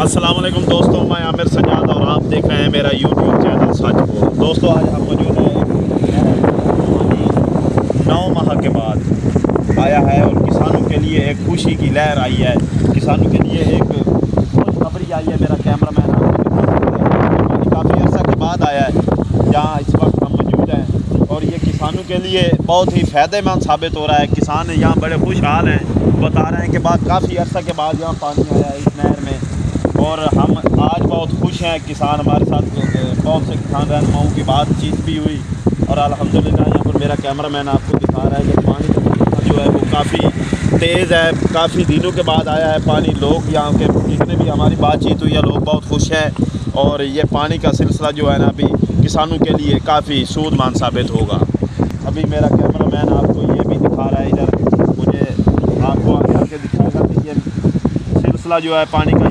السلام علیکم دوستوں، میں عامر سجاد اور آپ دیکھ رہے ہیں میرا یوٹیوب چینل سچ بول۔ دوستوں آج ہم موجود ہیں پانی 9 ماہ کے بعد آیا ہے اور کسانوں کے لیے ایک خوشی کی لہر آئی ہے، کسانوں کے لیے ایک خوشخبری آئی ہے۔ میرا کیمرہ مین آپ کو دکھا رہا ہے، پانی کافی عرصہ کے بعد آیا ہے جہاں اس وقت ہم موجود ہیں، اور یہ کسانوں کے لیے بہت ہی فائدہ مند ثابت ہو رہا ہے۔ کسان یہاں بڑے خوشحال ہیں، بتا رہے ہیں کہ بعد کافی عرصہ کے بعد یہاں پانی آیا ہے اس نہر میں، اور ہم آج بہت خوش ہیں۔ کسان ہمارے ساتھ بہت سے کسان رہنماؤں کی بات چیت بھی ہوئی، اور الحمدللہ یہاں پر میرا کیمرہ مین آپ کو دکھا رہا ہے کہ پانی کا جو ہے وہ کافی تیز ہے، کافی دنوں کے بعد آیا ہے پانی۔ لوگ یہاں کے جتنے بھی ہماری بات چیت ہوئی ہے، لوگ بہت خوش ہیں، اور یہ پانی کا سلسلہ جو ہے نا ابھی کسانوں کے لیے کافی سود مند ثابت ہوگا۔ ابھی میرا کیمرہ مین آپ کو یہ بھی دکھا رہا ہے، ادھر مجھے آپ کو آگے آ کے دکھائے گا کہ یہ سلسلہ جو ہے پانی کا